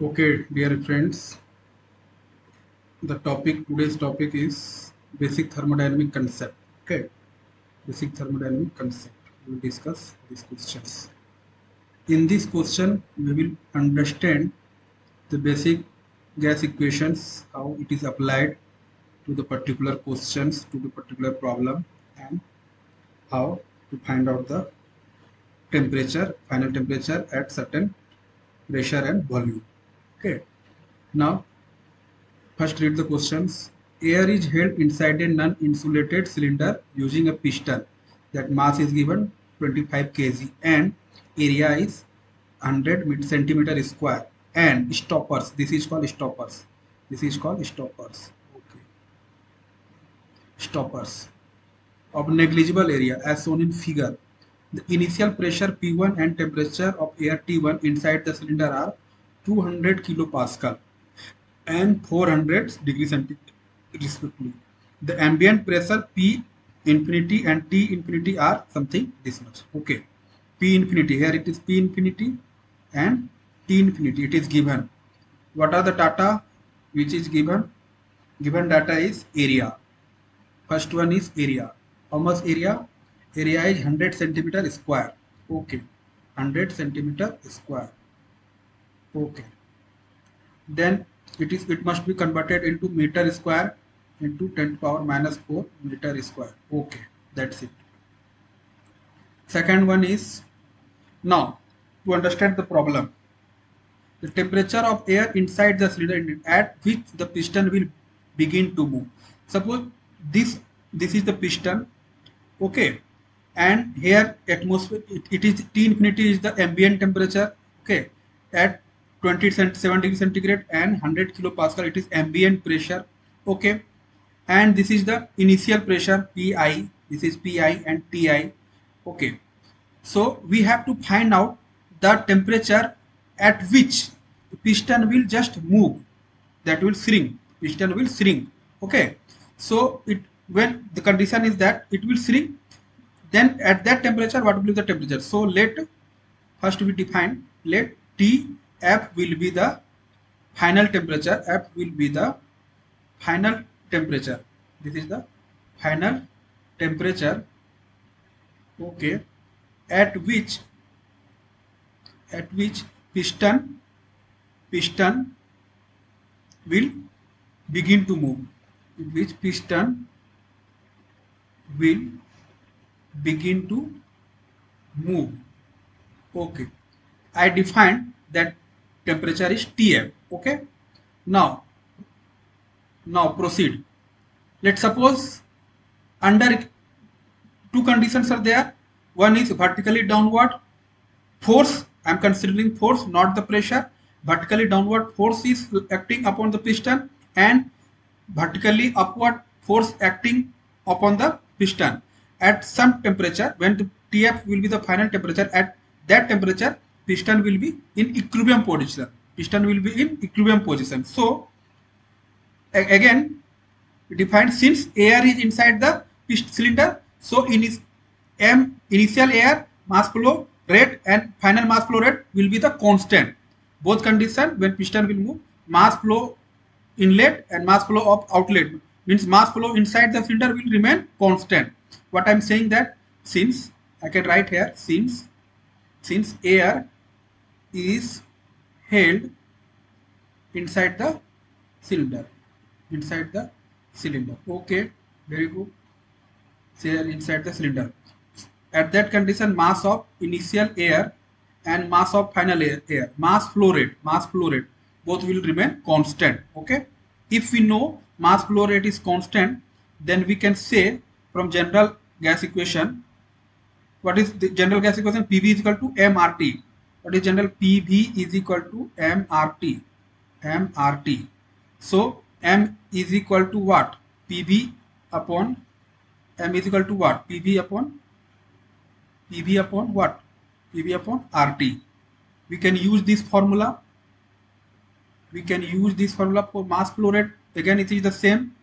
Okay, dear friends, today's topic is basic thermodynamic concept. Okay, basic thermodynamic concept. We will discuss these questions. In this question, we will understand the basic gas equations, how it is applied to the particular questions, to the particular problem, and how to find out the temperature, final temperature at certain pressure and volume. Okay, now first read the questions. Air is held inside a non-insulated cylinder using a piston. That mass is given 25 kg and area is 100 centimeter square. And stoppers. This is called stoppers. This is called stoppers. Okay. Stoppers of negligible area as shown in figure. The initial pressure P1 and temperature of air T1 inside the cylinder are 200 kilopascal and 400 degrees centigrade respectively. The ambient pressure P infinity and T infinity are something this much. Okay. P infinity, here it is P infinity and T infinity, it is given. What are the data which is given? Given data is area. First one is area. How much area? Area is 100 centimeter square. Okay. 100 centimeter square. Okay. Then it must be converted into meter square into 10 power minus 4 meter square. Okay, that's it. Second one is, now to understand the problem, the temperature of air inside the cylinder at which the piston will begin to move. Suppose this is the piston. Okay, and here atmosphere, it is T infinity is the ambient temperature. Okay, at 27 degree centigrade and 100 kilopascal it is ambient pressure. Okay, and this is the initial pressure Pi, this is Pi and Ti. Okay, so we have to find out the temperature at which the piston will just move, that will shrink, piston will shrink. Okay, so it, when the condition is that it will shrink, then at that temperature what will be the temperature? So let first we define, let Tf will be the final temperature, F will be the final temperature, this is the final temperature. Okay, at which piston will begin to move, at which piston will begin to move. Okay, I defined that temperature is Tf. Okay, now proceed. Let's suppose under two conditions are there. One is vertically downward force. I am considering force, not the pressure. Vertically downward force is acting upon the piston and vertically upward force acting upon the piston. At some temperature, when the Tf will be the final temperature, at that temperature piston will be in equilibrium position. Piston will be in equilibrium position. So again defined, since air is inside the cylinder, so in its initial air mass flow rate and final mass flow rate will be the constant. Both condition when piston will move, mass flow inlet and mass flow of outlet, means mass flow inside the cylinder will remain constant. What I am saying that, since I can write here, since air is held inside the cylinder, okay, very good, here inside the cylinder, at that condition mass of initial air and mass of final air, mass flow rate both will remain constant. Okay, if we know mass flow rate is constant, then we can say from general gas equation, what is the general gas equation? Pv is equal to mRT. What is general? Pv is equal to mRT. So m is equal to what? Pv upon m is equal to what? Pv upon what? Pv upon RT. We can use this formula. For mass flow rate. Again, it is the same.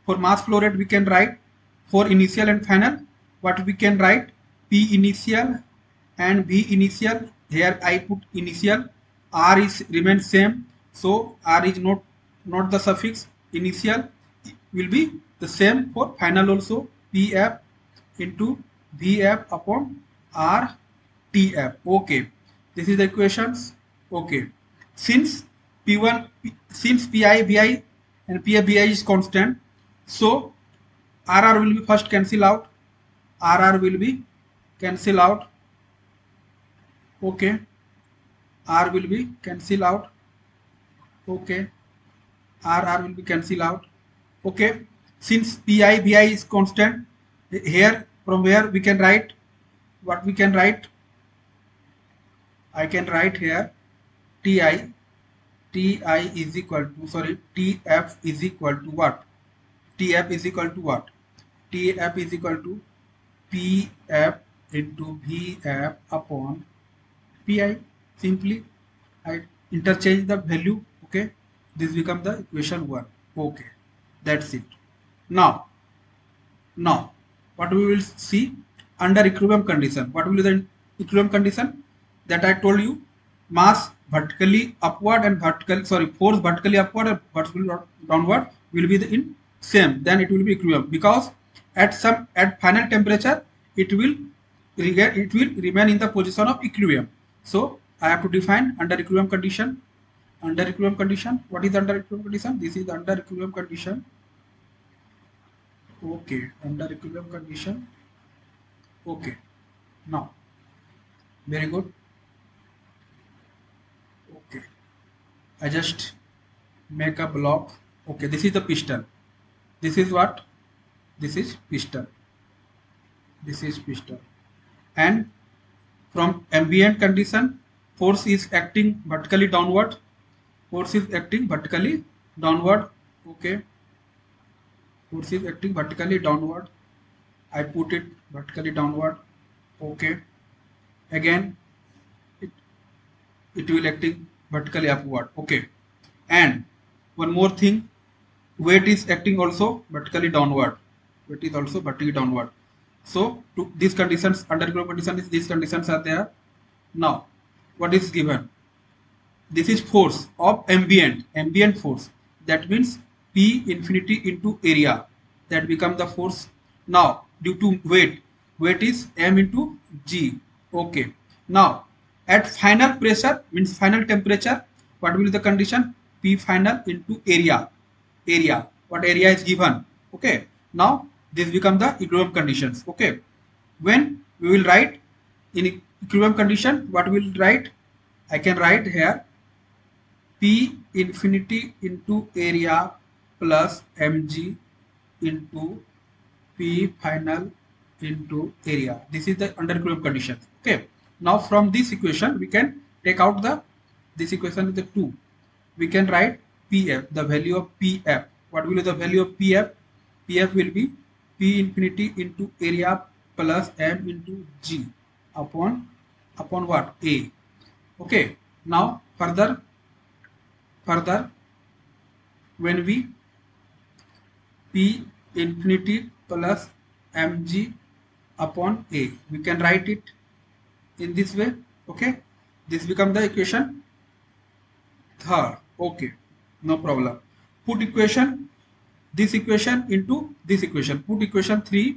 For mass flow rate, we can write for initial and final. What we can write? P initial and V initial. Here I put initial. R is remains same. So R is not the suffix. Initial will be the same for final also. PF into VF upon RTF. Okay, this is the equations. Okay, since P1 since PI VI and PF VI is constant, so RR will be first cancel out. RR will be cancel out. Okay, R will be cancel out. Okay, R will be cancel out. Okay, since Pi Vi is constant, here from where we can write what we can write. I can write here Ti is equal to, sorry, Tf is equal to what? Tf is equal to what? Tf is equal to Pf into Vf upon Pi. Simply I interchange the value. Okay, this becomes the equation 1. Okay, that's it. Now what we will see under equilibrium condition. What will be the equilibrium condition? That I told you, mass vertically upward and force vertically upward and vertically downward will be in same. Then it will be equilibrium, because at final temperature it will remain in the position of equilibrium. So I have to define under equilibrium condition. Under equilibrium condition, what is under equilibrium condition? This is under equilibrium condition. Okay, under equilibrium condition. Okay, now very good. Okay, I just make a block. Okay, this is the piston. This is what? This is piston. This is piston. And from ambient condition, force is acting vertically downward. Force is acting vertically downward. Okay, force is acting vertically downward. I put it vertically downward. Okay, again it, it will acting vertically upward. Okay, and one more thing, weight is acting also vertically downward. Weight is also vertically downward. So to these conditions, under equilibrium condition is these conditions are there. Now what is given? This is force of ambient force. That means P infinity into area, that become the force. Now due to weight is M into G. Okay, now at final pressure, means final temperature, what will be the condition? P final into area, what area is given. Okay, now this become the equilibrium conditions. Okay, when we will write in equilibrium condition, what we will write? I can write here P infinity into area plus mg into P final into area. This is the under equilibrium condition. Okay, now from this equation we can take out this equation is the 2. We can write Pf, the value of Pf. What will be the value of Pf? Pf will be P infinity into area plus m into g upon what? A. Okay, now further when we P infinity plus mg upon A, we can write it in this way. Okay, this becomes the equation 3rd. Okay, no problem. Put this equation into this equation. Put equation 3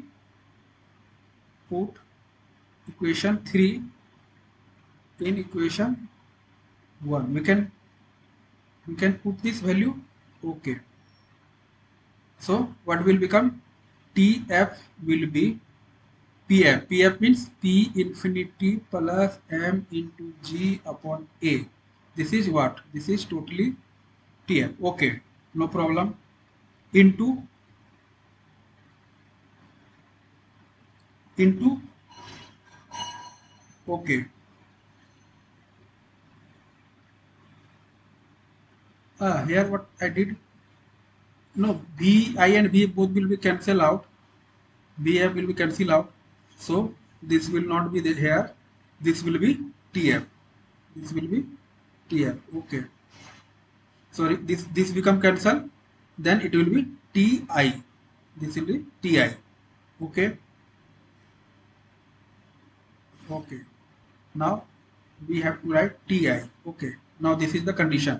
in equation 1. We can put this value. Okay, so what will become? Tf will be Pf. Pf means P infinity plus m into g upon A. This is what? This is totally Tf. Okay, no problem. Into okay. Here what I did? No, V I and V both will be cancel out. Bf will be cancel out. So this will not be there here. This will be Tf. This will be Tf. Okay. Sorry, this become cancel. Then it will be Ti. This will be Ti. Okay. Okay. Now we have to write Ti. Okay. Now this is the condition.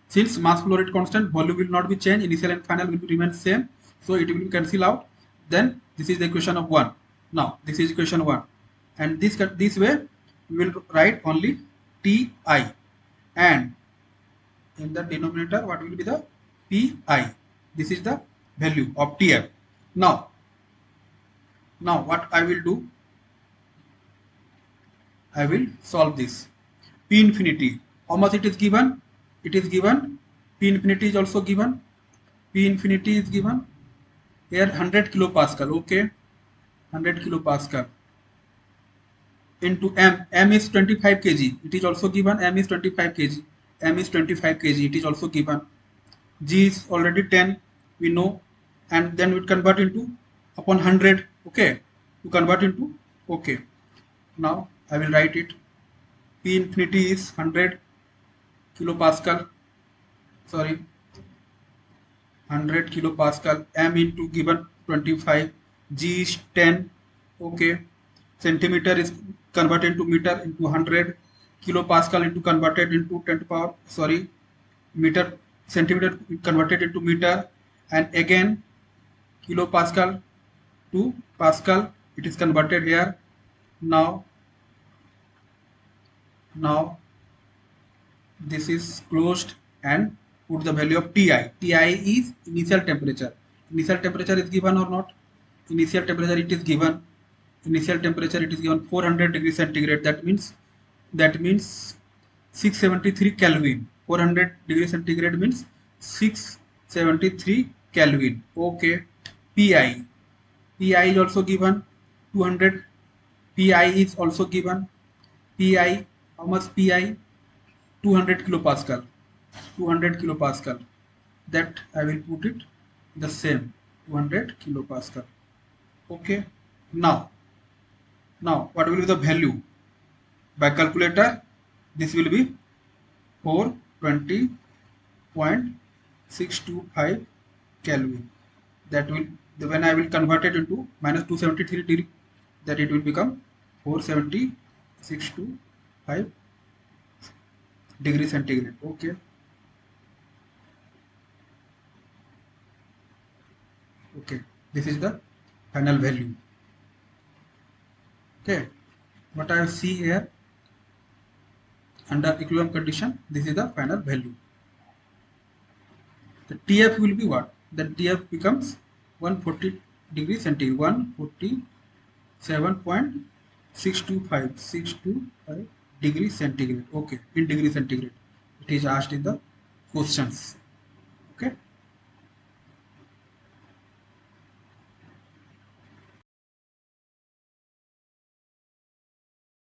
Since mass flow rate constant, volume will not be changed, initial and final will remain same, so it will cancel out. Then this is the equation of 1. Now this is equation 1, and this way we will write only Ti, and in the denominator what will be the Pi. This is the value of Tf. Now what I will do, I will solve this. P infinity, how much it is given? It is given, P infinity is also given. P infinity is given here 100 kilopascal. Okay, 100 kilopascal into m is 25 kg. It is also given, m is 25 kg. M is 25 kg. It is also given. G is already 10, we know, and then we convert into upon 100. Okay, to convert into, okay. Now I will write it. P infinity is 100 kilopascal. Sorry, 100 kilopascal. M into given 25. G is 10. Okay. Centimeter is converted into meter into 100. Kilopascal into converted into 10 to power. Sorry, meter. Centimeter converted into meter, and again kilopascal to pascal. It is converted here. Now this is closed, and put the value of Ti. Ti is initial temperature. Initial temperature is given or not? Initial temperature it is given. Initial temperature it is given 400 degrees centigrade. That means 673 Kelvin. 400 degrees centigrade means 673 Kelvin. Okay. Pi. Pi is also given 200. Pi is also given. Pi, how much Pi? 200 kilopascal. 200 kilopascal. That I will put it the same, 200 kilopascal. Okay. Now what will be the value? By calculator, this will be 420.625 Kelvin. That will, when I will convert it into minus 273 degree, that it will become 470.625 degree centigrade. Okay. Okay, this is the final value. Okay, what I see here, under equilibrium condition, this is the final value. The TF will be what? The TF becomes 140 degrees centigrade, 147.625 degrees centigrade. Okay, in degree centigrade. It is asked in the questions.